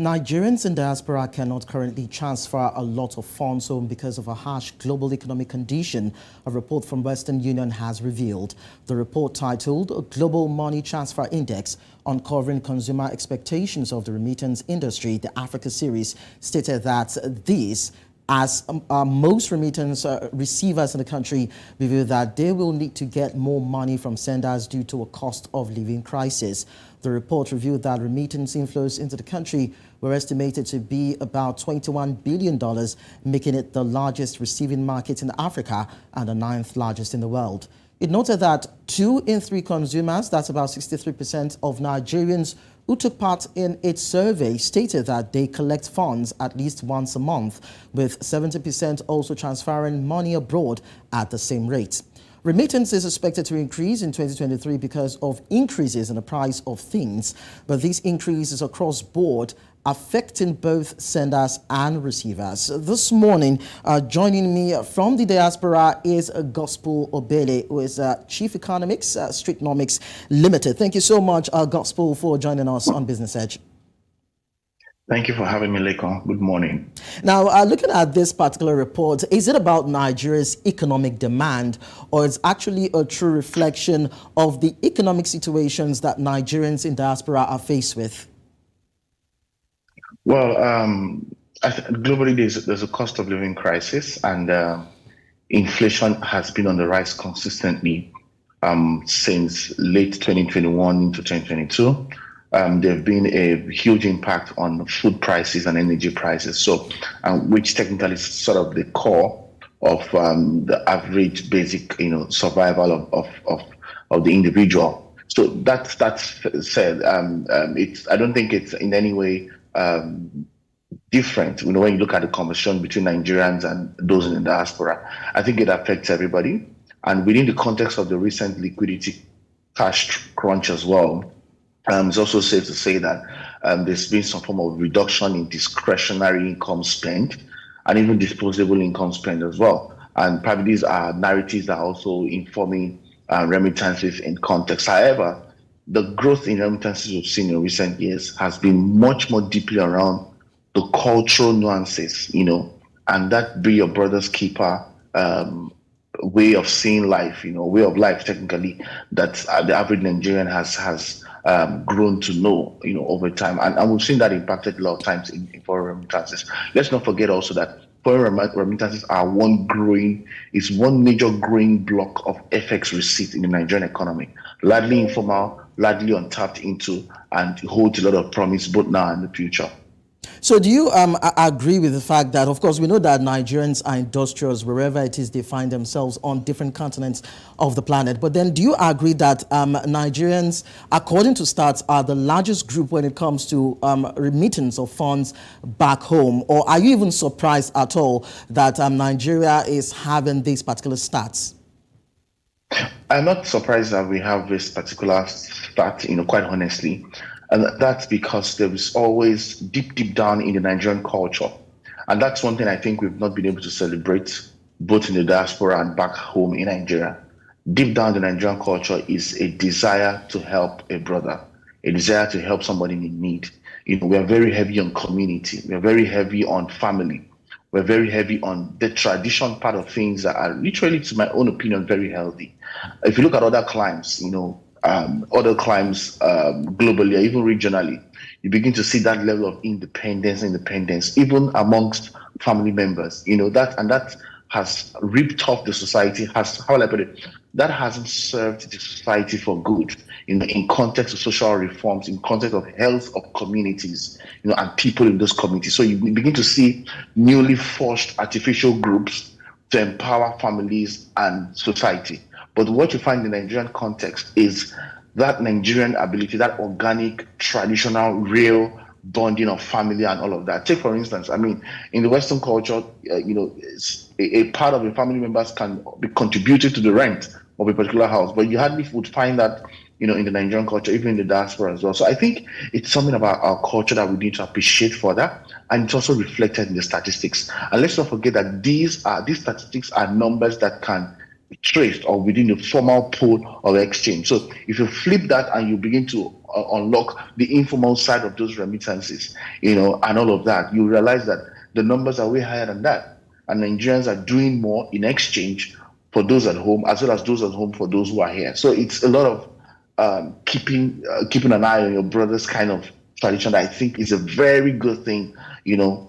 Nigerians in diaspora cannot currently transfer a lot of funds home because of a harsh global economic condition, a report from Western Union has revealed. The report, titled Global Money Transfer Index, uncovering consumer expectations of the remittance industry, the Africa series, stated that these, as most remittance receivers in the country reveal that they will need to get more money from senders due to a cost of living crisis. The report revealed that remittance inflows into the country were estimated to be about $21 billion, making it the largest receiving market in Africa and the 9th largest in the world. It noted that 2 in 3 consumers, that's about 63% of Nigerians who took part in its survey, stated that they collect funds at least once a month, with 70% also transferring money abroad at the same rate. Remittance is expected to increase in 2023 because of increases in the price of things, but these increases across board affecting both senders and receivers. This morning, joining me from the diaspora is Gospel Obele, who is Chief Economics, Streetnomics Limited. Thank you so much, Gospel, for joining us on Business Edge. Thank you for having me, Lekan. Good morning. Now, looking at this particular report, is it about Nigeria's economic demand, or is actually a true reflection of the economic situations that Nigerians in diaspora are faced with? Well, globally, there's a cost of living crisis, and inflation has been on the rise consistently since late 2021 into 2022. There have been a huge impact on food prices and energy prices, so which technically is sort of the core of the average basic, survival of the individual. So that said, I don't think it's in any way different. When you look at the conversation between Nigerians and those in the diaspora, I think it affects everybody. And within the context of the recent liquidity cash crunch as well, it's also safe to say that there's been some form of reduction in discretionary income spend and even disposable income spend as well. And probably these are narratives that are also informing remittances in context. However, the growth in remittances we've seen in recent years has been much more deeply around the cultural nuances, and that be your brother's keeper way of seeing life, way of life technically, that the average Nigerian has grown to know, over time. And we've seen that impacted a lot of times in foreign remittances. Let's not forget also that foreign remittances are one major growing block of FX receipts in the Nigerian economy, largely informal, largely untapped into, and holds a lot of promise both now and in the future. So do you agree with the fact that, of course, we know that Nigerians are industrious wherever it is they find themselves on different continents of the planet. But then do you agree that Nigerians, according to stats, are the largest group when it comes to remittance of funds back home? Or are you even surprised at all that Nigeria is having these particular stats? I'm not surprised that we have this particular stat, quite honestly. And that's because there is always deep down in the Nigerian culture. And that's one thing I think we've not been able to celebrate, both in the diaspora and back home in Nigeria. Deep down, the Nigerian culture is a desire to help a brother, a desire to help somebody in need. We are very heavy on community. We are very heavy on family. We're very heavy on the tradition part of things that are literally, to my own opinion, very healthy. If you look at other climes, other climes globally or even regionally, you begin to see that level of independence, even amongst family members. That has ripped off the society. How will I put it? That hasn't served the society for good. In context of social reforms, in context of health of communities, and people in those communities. So you begin to see newly forged artificial groups to empower families and society. But what you find in the Nigerian context is that Nigerian ability, that organic, traditional, real bonding of family and all of that. Take, for instance, in the Western culture, a part of the family members can be contributed to the rent of a particular house, but you hardly would find that, in the Nigerian culture, even in the diaspora as well. So I think it's something about our culture that we need to appreciate for that, and it's also reflected in the statistics. And let's not forget that these statistics are numbers that can traced or within the formal pool of exchange. So if you flip that and you begin to unlock the informal side of those remittances, and all of that, you realize that the numbers are way higher than that. And Nigerians are doing more in exchange for those at home, as well as those at home for those who are here. So it's a lot of keeping an eye on your brother's kind of tradition that I think is a very good thing,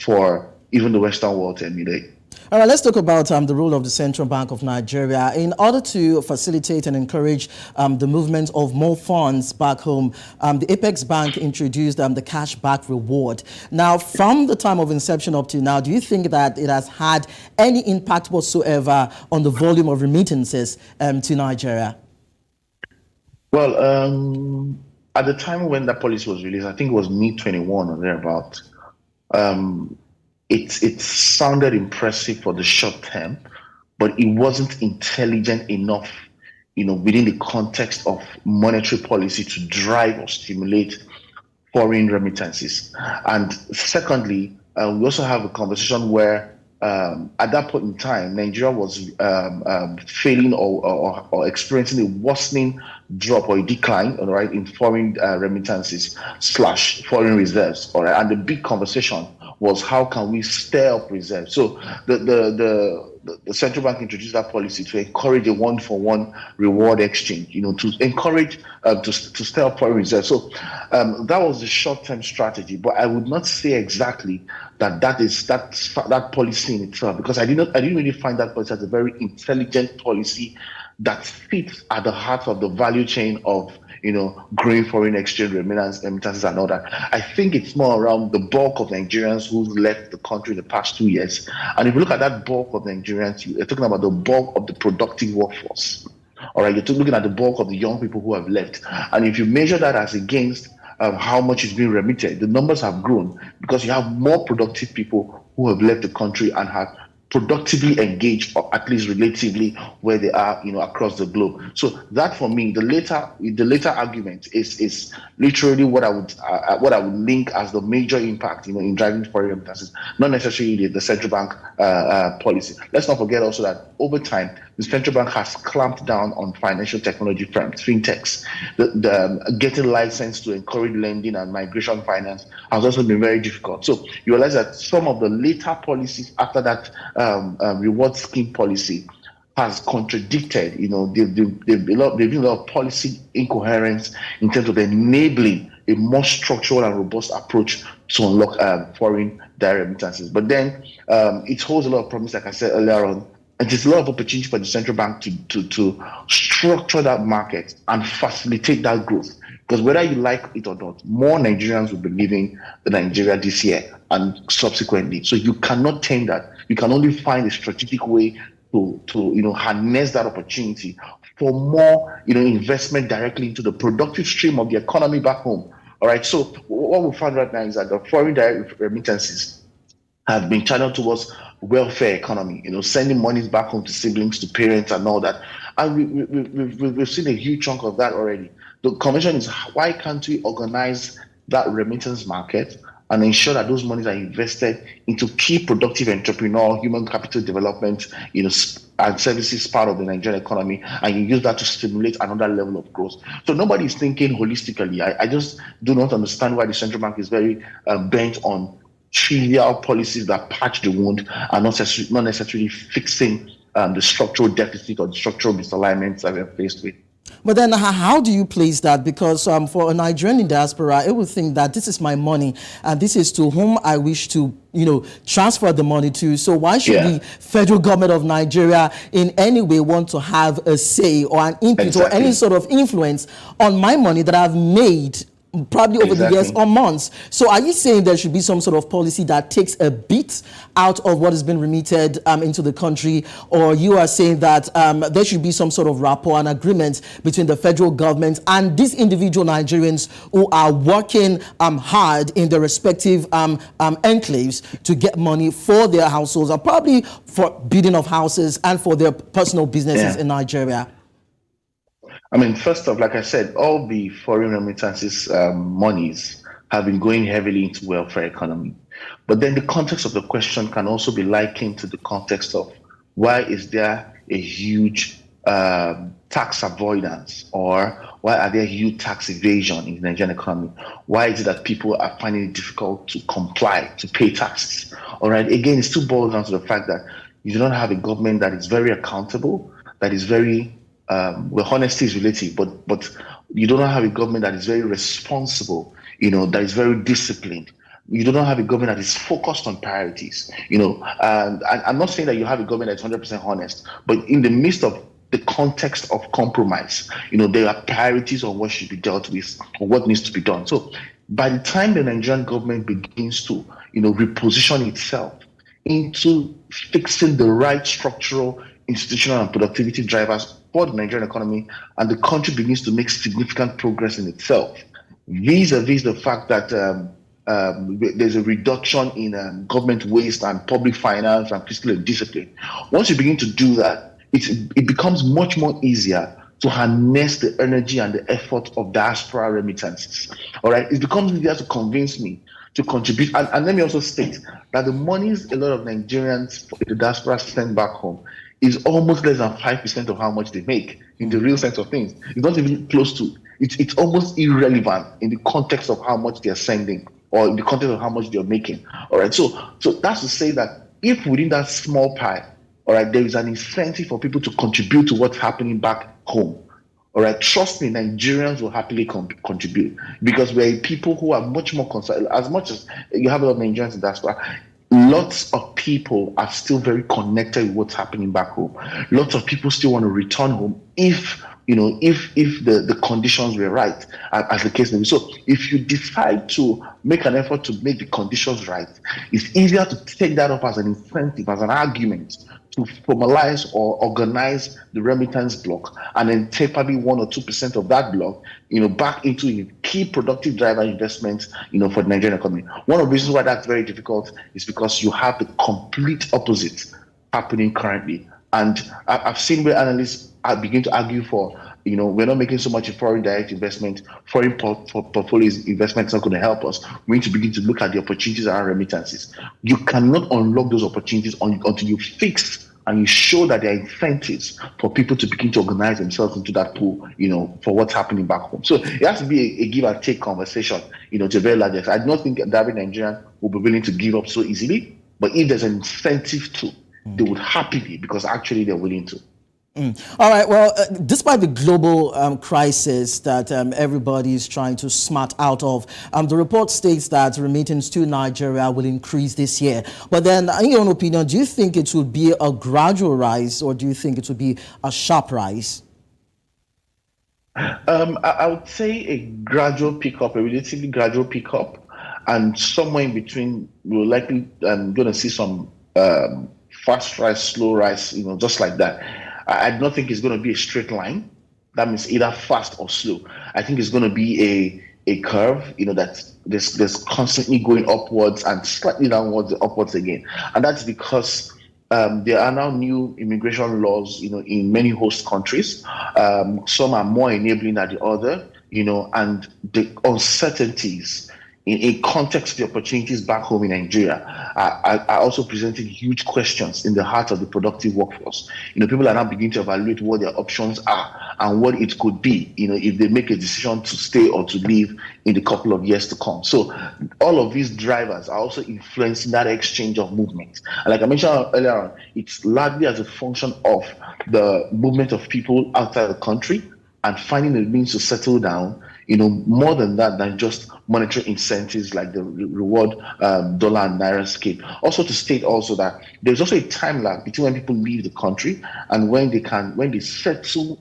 for even the Western world to emulate. All right, let's talk about the role of the Central Bank of Nigeria. In order to facilitate and encourage the movement of more funds back home, the Apex Bank introduced the cashback reward. Now, from the time of inception up to now, do you think that it has had any impact whatsoever on the volume of remittances to Nigeria? Well, at the time when that policy was released, I think it was mid-21 or thereabout. It sounded impressive for the short term, but it wasn't intelligent enough, within the context of monetary policy to drive or stimulate foreign remittances. And secondly, we also have a conversation where at that point in time, Nigeria was failing or experiencing a worsening drop or a decline, all right, in foreign remittances / foreign reserves, all right. And the big conversation was how can we stir up reserves? So the central bank introduced that policy to encourage a one-for-one reward exchange, to encourage to stir up foreign reserves. So that was the short-term strategy, but I would not say exactly that is that policy in itself, because I didn't really find that policy as a very intelligent policy that fits at the heart of the value chain of growing foreign exchange remittances and all that. I think it's more around the bulk of Nigerians who left the country in the past 2 years. And if you look at that bulk of Nigerians, you're talking about the bulk of the productive workforce. All right, you're looking at the bulk of the young people who have left. And if you measure that as against how much is being remitted, the numbers have grown because you have more productive people who have left the country and have productively engaged, or at least relatively where they are, across the globe. So that, for me, the later argument is literally what I would link as the major impact, in driving foreign remittances, not necessarily the central bank policy. Let's not forget also that over time, the central bank has clamped down on financial technology firms, fintechs. The getting licensed to encourage lending and migration finance has also been very difficult. So you realize that some of the later policies after that reward scheme policy has contradicted, there've been a lot of policy incoherence in terms of enabling a more structural and robust approach to unlock foreign direct remittances. But then it holds a lot of promise, like I said earlier on, and there's a lot of opportunity for the central bank to structure that market and facilitate that growth. Because whether you like it or not, more Nigerians will be leaving the Nigeria this year and subsequently. So you cannot tame that. You can only find a strategic way to harness that opportunity for more investment directly into the productive stream of the economy back home. All right. So what we found right now is that the foreign direct remittances have been channeled towards welfare economy, sending monies back home to siblings, to parents, and all that. And we've seen a huge chunk of that already. The convention is, why can't we organize that remittance market and ensure that those monies are invested into key productive entrepreneurial, human capital development, and services part of the Nigerian economy, and you use that to stimulate another level of growth. So nobody is thinking holistically. I just do not understand why the central bank is very bent on trivial policies that patch the wound and not necessarily fixing the structural deficit or the structural misalignments that we're faced with. But then how do you place that? Because for a Nigerian in diaspora, it would think that this is my money and this is to whom I wish to, transfer the money to. So why should the federal government of Nigeria in any way want to have a say or an input or any sort of influence on my money that I've made probably over the years or months? So are you saying there should be some sort of policy that takes a bit out of what has been remitted into the country, or you are saying that there should be some sort of rapport and agreement between the federal government and these individual Nigerians who are working hard in their respective enclaves to get money for their households, or probably for building of houses and for their personal businesses in Nigeria? I mean, first off, like I said, all the foreign remittances monies have been going heavily into welfare economy. But then the context of the question can also be likened to the context of why is there a huge tax avoidance, or why are there huge tax evasion in the Nigerian economy? Why is it that people are finding it difficult to comply, to pay taxes? All right. Again, it still boils down to the fact that you do not have a government that is very accountable, that is very well, honesty is relative, but you do not have a government that is very responsible, that is very disciplined. You do not have a government that is focused on priorities, and I'm not saying that you have a government that's 100% honest, but in the midst of the context of compromise, there are priorities on what should be dealt with or what needs to be done. So by the time the Nigerian government begins to, reposition itself into fixing the right structural, institutional, and productivity drivers for the Nigerian economy, and the country begins to make significant progress in itself, vis-a-vis the fact that there's a reduction in government waste and public finance and fiscal discipline. Once you begin to do that, it becomes much more easier to harness the energy and the effort of diaspora remittances. All right, it becomes easier to convince me to contribute. And let me also state that the monies a lot of Nigerians in the diaspora send back home is almost less than 5% of how much they make in the real sense of things. It's not even close to, it's almost irrelevant in the context of how much they're sending or in the context of how much they're making. All right, so that's to say that if within that small pie, all right, there is an incentive for people to contribute to what's happening back home. All right, trust me, Nigerians will happily contribute, because we're people who are much more concerned. As much as you have a lot of Nigerians in diaspora, lots of people are still very connected with what's happening back home. Lots of people still want to return home if the conditions were right, as the case may be. So if you decide to make an effort to make the conditions right, it's easier to take that up as an incentive, as an argument to formalize or organize the remittance block, and then take probably 1 or 2% of that block, back into key productive driver investments, for the Nigerian economy. One of the reasons why that's very difficult is because you have the complete opposite happening currently. And I've seen where analysts begin to argue for, we're not making so much in foreign direct investment, foreign portfolios investment is not going to help us. We need to begin to look at the opportunities around remittances. You cannot unlock those opportunities until you fix and you show that there are incentives for people to begin to organize themselves into that pool, for what's happening back home. So it has to be a give and take conversation, to a very large extent. I don't think that every Nigerian will be willing to give up so easily, but if there's an incentive to, they would happily, because actually they're willing to. All right. Well, despite the global crisis that everybody is trying to smart out of, the report states that remittance to Nigeria will increase this year. But then, in your own opinion, do you think it will be a gradual rise, or do you think it will be a sharp rise? I would say a gradual pickup, a relatively gradual pickup, and somewhere in between, we're likely going to see some fast rise, slow rise, just like that. I don't think it's going to be a straight line. That means either fast or slow. I think it's going to be a curve, that there's constantly going upwards and slightly downwards, upwards again. And that's because there are now new immigration laws, in many host countries. Some are more enabling than the other, and the uncertainties in a context of the opportunities back home in Nigeria are also presenting huge questions in the heart of the productive workforce. People are now beginning to evaluate what their options are and what it could be, if they make a decision to stay or to leave in the couple of years to come. So all of these drivers are also influencing that exchange of movement. And like I mentioned earlier on, it's largely as a function of the movement of people outside the country and finding the means to settle down, more than that, than just monetary incentives like the reward dollar and naira scheme. Also to state also that there's also a time lag between when people leave the country and when they settle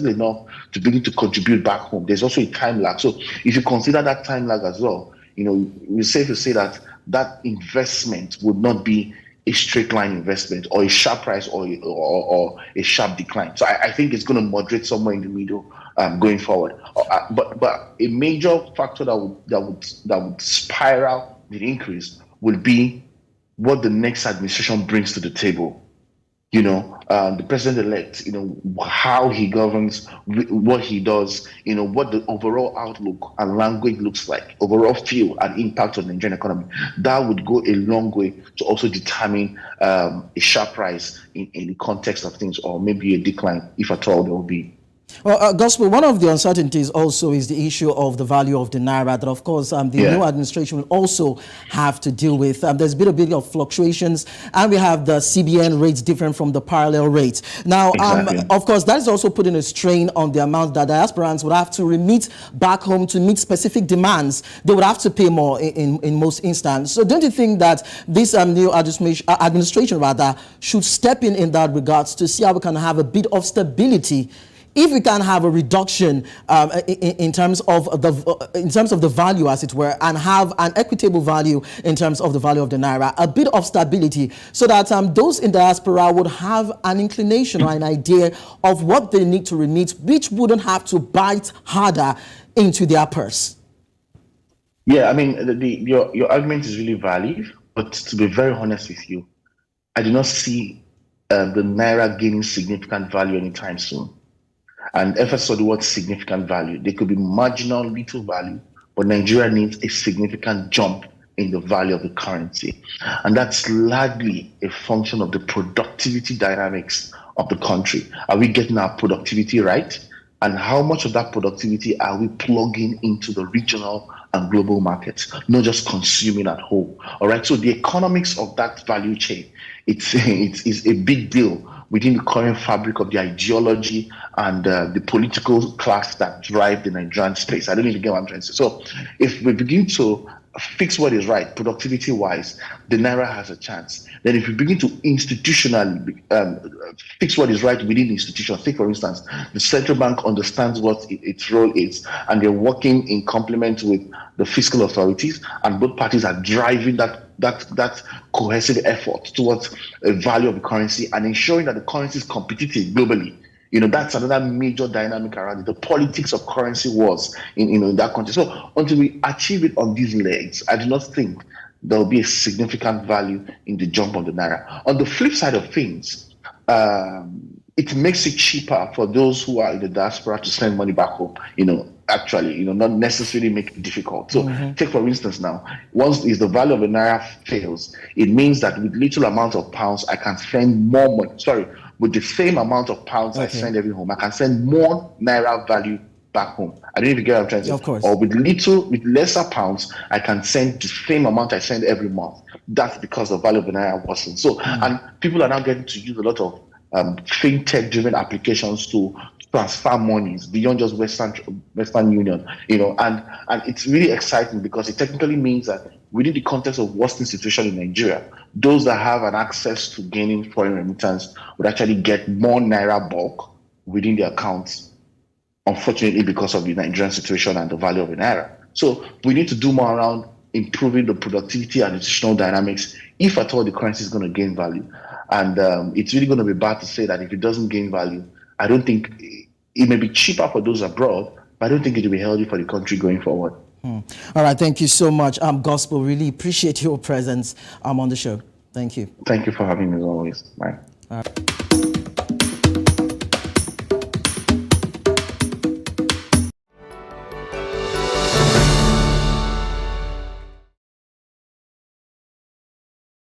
enough to begin to contribute back home. There's also a time lag. So if you consider that time lag as well, it's safe to say that that investment would not be a straight line investment or a sharp rise or a sharp decline. So I think it's going to moderate somewhere in the middle going forward. But a major factor that would spiral the increase will be what the next administration brings to the table. the president-elect, how he governs, what he does, what the overall outlook and language looks like, overall feel and impact on the Nigerian economy. That would go a long way to also determine a sharp rise in the context of things, or maybe a decline, if at all there will be. Well, Gospel, one of the uncertainties also is the issue of the value of the naira that, of course, the new administration will also have to deal with. There's been a bit of fluctuations, and we have the CBN rates different from the parallel rates. Now, of course, that is also putting a strain on the amount that diasporans would have to remit back home to meet specific demands. They would have to pay more in most instances. So don't you think that this new administration should step in that regards to see how we can have a bit of stability? If we can have a reduction in terms of the value, as it were, and have an equitable value in terms of the value of the naira, a bit of stability, so that those in diaspora would have an inclination or an idea of what they need to remit, which wouldn't have to bite harder into their purse. Yeah, I mean, your argument is really valid, but to be very honest with you, I do not see the naira gaining significant value anytime soon. And emphasis on the word significant value. There could be marginal little value, but Nigeria needs a significant jump in the value of the currency. And that's largely a function of the productivity dynamics of the country. Are we getting our productivity right? And how much of that productivity are we plugging into the regional and global markets, not just consuming at home? All right. So the economics of that value chain, it's a big deal within the current fabric of the ideology and the political class that drive the Nigerian space. I don't even get what I'm trying to say. So if we begin to fix what is right, productivity-wise, the naira has a chance. Then if we begin to institutionally fix what is right within the institution, take for instance, the central bank understands what its role is, and they're working in complement with the fiscal authorities, and both parties are driving that cohesive effort towards a value of the currency and ensuring that the currency is competitive globally. That's another major dynamic around it. The politics of currency wars in that country. So until we achieve it on these legs, I do not think there will be a significant value in the jump on the naira. On the flip side of things, it makes it cheaper for those who are in the diaspora to send money back home, not necessarily make it difficult. So take for instance now, once the value of the naira fails, it means that with little amount of pounds, I can spend more money. With the same amount of pounds I send every home, I can send more naira value back home. I don't even get what I'm trying to say. Of course. Or with lesser pounds, I can send the same amount I send every month. That's because the value of the naira wasn't. So, and people are now getting to use a lot of fintech-driven applications to transfer monies beyond just Western Union, and it's really exciting because it technically means that within the context of worsening situation in Nigeria, those that have an access to gaining foreign remittance would actually get more naira bulk within their accounts, unfortunately, because of the Nigerian situation and the value of the naira. So we need to do more around improving the productivity and institutional dynamics, if at all the currency is going to gain value. And it's really going to be bad to say that if it doesn't gain value, I don't think it may be cheaper for those abroad, but I don't think it will be healthy for the country going forward. All right. Thank you so much. Gospel, really appreciate your presence on the show. Thank you. Thank you for having me as always. Bye.